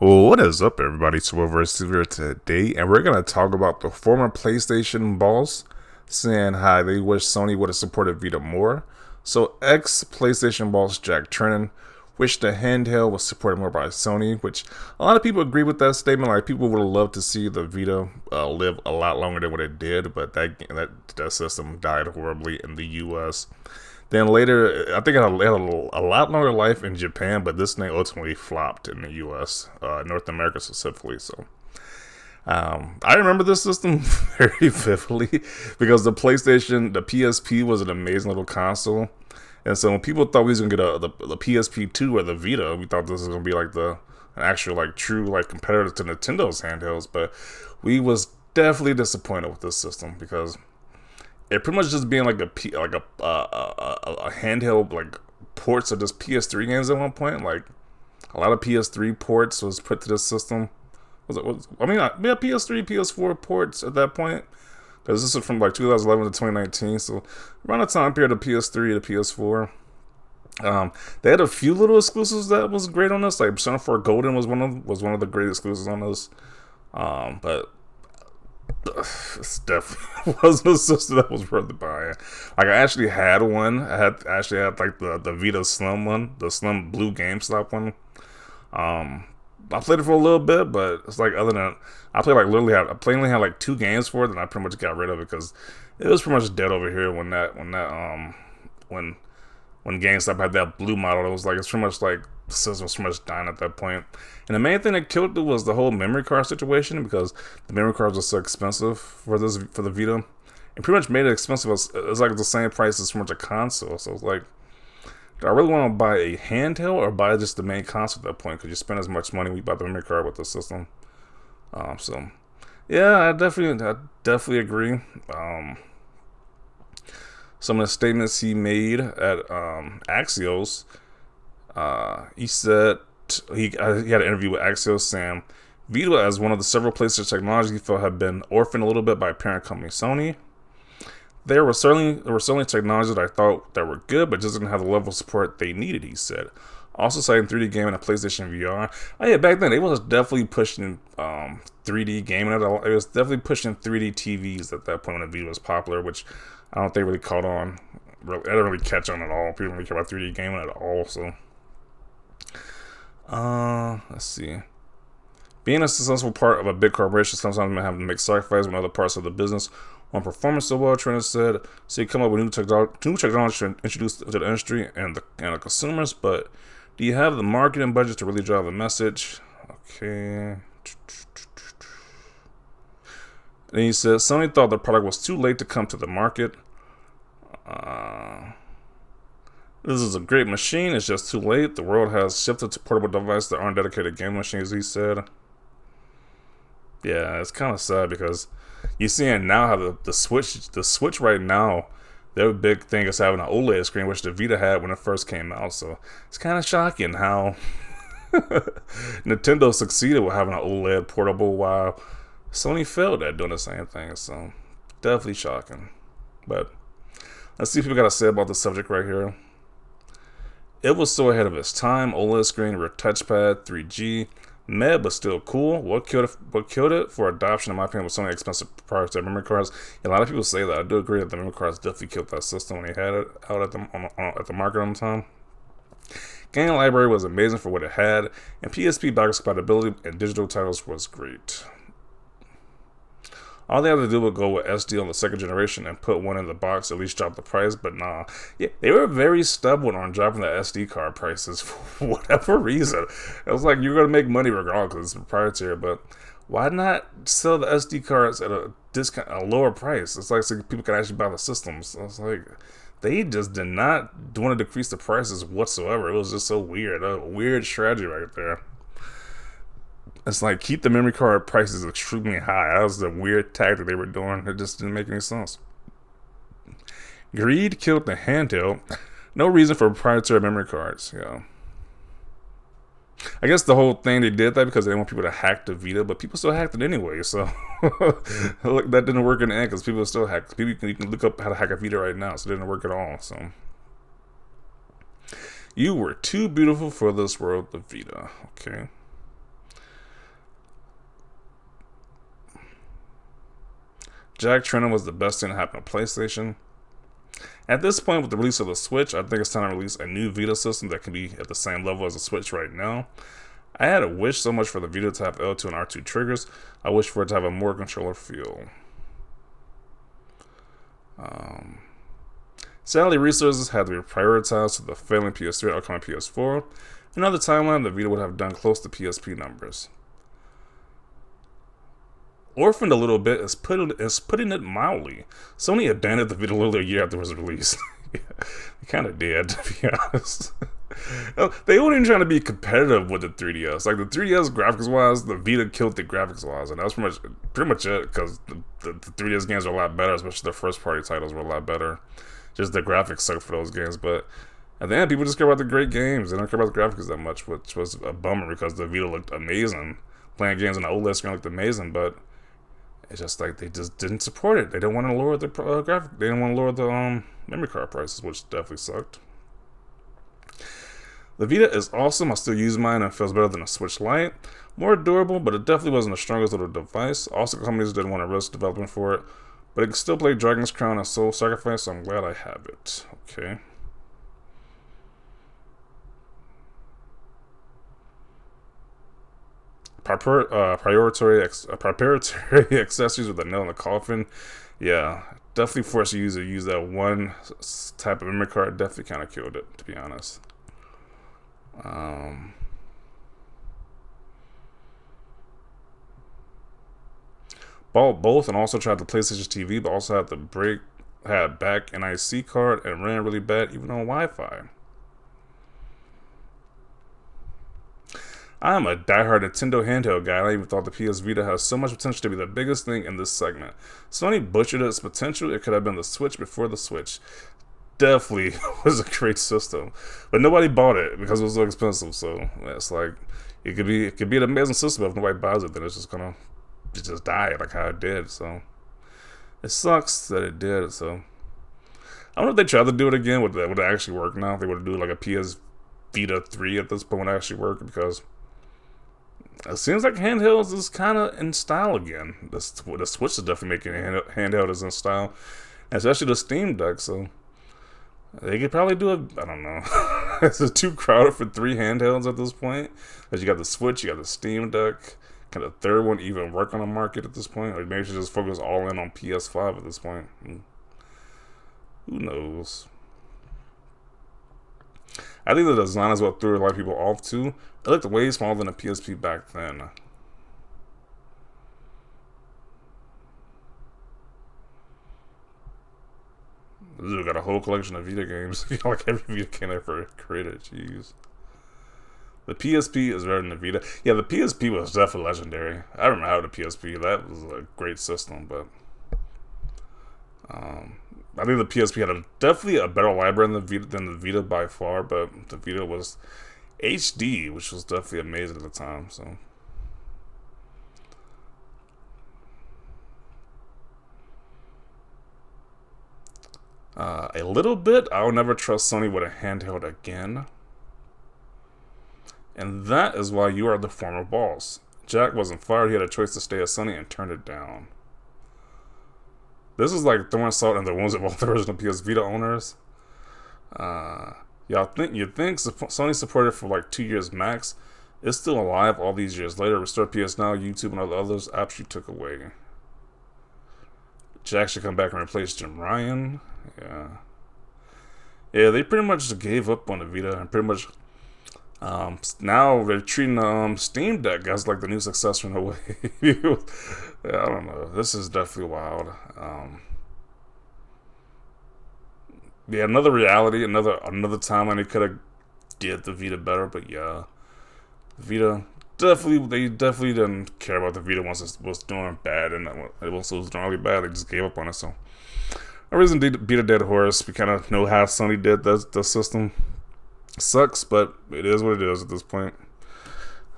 Well, what is up, everybody? It's here today, and we're gonna talk about the former PlayStation boss saying how they wish Sony would have supported Vita more. So, ex PlayStation boss Jack Tretton wished the handheld was supported more by Sony, which a lot of people agree with that statement. Like, people would have loved to see the Vita live a lot longer than what it did, but that system died horribly in the U.S. Then later, I think it had a lot longer life in Japan, but this thing ultimately flopped in the U.S., North America specifically. So I remember this system very vividly because the PSP was an amazing little console. And so when people thought we was gonna get the PSP2 or the Vita, we thought this was gonna be like an actual like true like competitor to Nintendo's handhelds. But we was definitely disappointed with this system because it pretty much just being like a handheld like ports of just PS3 games at one point. Like a lot of PS3 ports was put to this system. Yeah, PS3, PS4 ports at that point. Because this is from like 2011 to 2019, so around the time period of PS3 to PS4. They had a few little exclusives that was great on this. Like Persona 4 Golden was one of the great exclusives on this. But it definitely wasn't a system that was worth buying. Like I actually had one. I had like the Vita Slim one, the Slim Blue GameStop one. I played it for a little bit, but it's like other than I only had like two games for it, and I pretty much got rid of it because it was pretty much dead over here when GameStop had that blue model. It was like it's pretty much like the system was pretty much dying at that point. And the main thing that killed it was the whole memory card situation because the memory cards were so expensive for the Vita. It pretty much made it expensive. It's like the same price as pretty much a console. So it's like, do I really want to buy a handheld or buy just the main console at that point? Because you spend as much money when you buy the memory card with the system. So yeah, I definitely agree. Some of the statements he made at Axios, he said he had an interview with Axios saying Vita, as one of the several PlayStation technologies he felt had been orphaned a little bit by parent company Sony. There were certainly technologies that I thought that were good, but just didn't have the level of support they needed, he said. Also citing 3D gaming and PlayStation VR. Oh yeah, back then it was definitely pushing 3D gaming. It was definitely pushing 3D TVs at that point when the Vita was popular, which I don't think really caught on. I didn't really catch on at all. People didn't really care about 3D gaming at all. So, let's see. Being a successful part of a big corporation sometimes may have to make sacrifices when other parts of the business on performance so well, Trina said. So you come up with new technology to introduce to the industry and the consumers, but do you have the marketing budget to really drive a message? Okay. Then he says Sony thought the product was too late to come to the market. This is a great machine. It's just too late. The world has shifted to portable devices that aren't dedicated game machines, he said. Yeah, it's kind of sad because you're seeing now how the Switch right now, their big thing is having an OLED screen, which the Vita had when it first came out. So it's kind of shocking how Nintendo succeeded with having an OLED portable while Sony failed at doing the same thing. So definitely shocking. But let's see what people got to say about the subject right here. It was so ahead of its time. OLED screen, rear touchpad, 3G. Meh, but still cool. What killed it for adoption, in my opinion, was so many expensive proprietary memory cards. A lot of people say that. I do agree that the memory cards definitely killed that system when they had it out at the market on the time. Game library was amazing for what it had, and PSP backwards compatibility and digital titles was great. All they had to do was go with SD on the second generation and put one in the box, at least drop the price, but nah. Yeah, they were very stubborn on dropping the SD card prices for whatever reason. It was like, you're going to make money regardless because it's proprietary, but why not sell the SD cards at a discount, a lower price? It's like so people can actually buy the systems. So it's like, they just did not want to decrease the prices whatsoever. It was just so weird. A weird strategy right there. It's like, keep the memory card prices extremely high. That was the weird tactic they were doing. It just didn't make any sense. Greed killed the handheld. No reason for proprietary memory cards. Yeah. I guess the whole thing, they did that because they didn't want people to hack the Vita, but people still hacked it anyway. So look, that didn't work in the end because people still hack. You can look up how to hack a Vita right now, so it didn't work at all. So you were too beautiful for this world, the Vita. Okay. Jack Tretton was the best thing to happen to PlayStation. At this point, with the release of the Switch, I think it's time to release a new Vita system that can be at the same level as the Switch right now. I had a wish so much for the Vita to have L2 and R2 triggers. I wish for it to have a more controller feel. Sadly, resources had to be prioritized to the failing PS3 and upcoming PS4. Another timeline, the Vita would have done close to PSP numbers. Orphaned a little bit is putting it mildly. Sony abandoned the Vita literally a year after it was released. Yeah, they kind of did, to be honest. They weren't even trying to be competitive with the 3DS. Like, the 3DS graphics-wise, the Vita killed the graphics-wise, and that was pretty much it, because the 3DS games are a lot better, especially the first-party titles were a lot better. Just the graphics suck for those games, but at the end, people just care about the great games. They don't care about the graphics that much, which was a bummer because the Vita looked amazing. Playing games on the OLED screen looked amazing, but it's just like they just didn't support it. They didn't want to lower the graphic. They didn't want to lower the memory card prices, which definitely sucked. The Vita is awesome. I still use mine and it feels better than a Switch Lite. More durable, but it definitely wasn't the strongest little device. Also, companies didn't want to risk development for it, but it can still play Dragon's Crown and Soul Sacrifice, so I'm glad I have it. Okay. Proprietary accessories with a nail in the coffin. Yeah, definitely forced you to use that one type of memory card. Definitely kind of killed it, to be honest. Bought both and also tried the PlayStation TV, but also had back NIC card and ran really bad even on Wi-Fi. I'm a diehard Nintendo handheld guy, and I even thought the PS Vita has so much potential to be the biggest thing in this segment. Sony butchered its potential. It could have been the Switch before the Switch. Definitely was a great system, but nobody bought it because it was so expensive. So it's like it could be an amazing system, but if nobody buys it, then it's just die like how it did. So it sucks that it did. So I wonder if they tried to do it again. Would it actually work now? If they would do like a PS Vita 3 at this point, would it actually work? Because it seems like handhelds is kind of in style again. The Switch is definitely making handheld is in style, and especially the Steam Deck. So they could probably do it. I don't know. It's too crowded for 3 handhelds at this point. Because you got the Switch, you got the Steam Deck. Can the third one even work on the market at this point? Or maybe should just focus all in on PS5 at this point. Who knows? I think the design is what threw a lot of people off too. It looked way smaller than a PSP back then. Ooh, got a whole collection of Vita games. Like every Vita game ever created. Jeez. The PSP is better than the Vita. Yeah, the PSP was definitely legendary. I remember having a PSP. That was a great system, but I think the PSP had definitely a better library than the Vita by far, but the Vita was HD, which was definitely amazing at the time. So a little bit, I would never trust Sony with a handheld again. And that is why you are the former boss. Jack wasn't fired. He had a choice to stay at Sony and turned it down. This is like throwing salt in the wounds of all the original PS Vita owners. You'd think Sony supported it for like 2 years max. It's still alive all these years later. Restored PS Now, YouTube, and all the others apps you took away. Jack should come back and replace Jim Ryan. Yeah, they pretty much just gave up on the Vita and pretty much now they're treating the Steam Deck as like the new successor in a way. I don't know. This is definitely wild. Yeah, another reality, another timeline they could have did the Vita better, but yeah, the Vita they definitely didn't care about the Vita once it was doing bad, and once it was doing really bad, they just gave up on it. So I reason to beat a dead horse. We kind of know how Sony did the system. Sucks, but it is what it is at this point.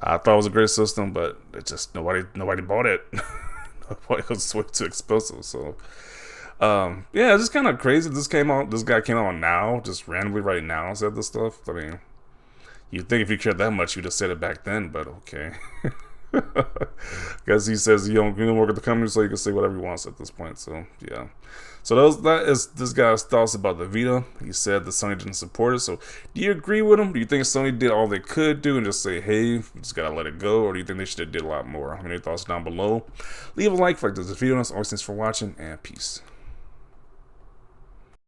I thought it was a great system, but it just nobody bought it. It was way too expensive. So yeah, it's just kind of crazy. This guy came out now, just randomly right now, said this stuff. I mean, you'd think if you cared that much, you'd have said it back then, but okay. Guess he says he don't work at the company, so he can say whatever he wants at this point. So yeah. So that is this guy's thoughts about the Vita. He said that Sony didn't support it. So do you agree with him? Do you think Sony did all they could do and just say, hey, we just gotta let it go? Or do you think they should have did a lot more? How many thoughts down below? Leave a like if you like this video. Always thanks for watching, and peace.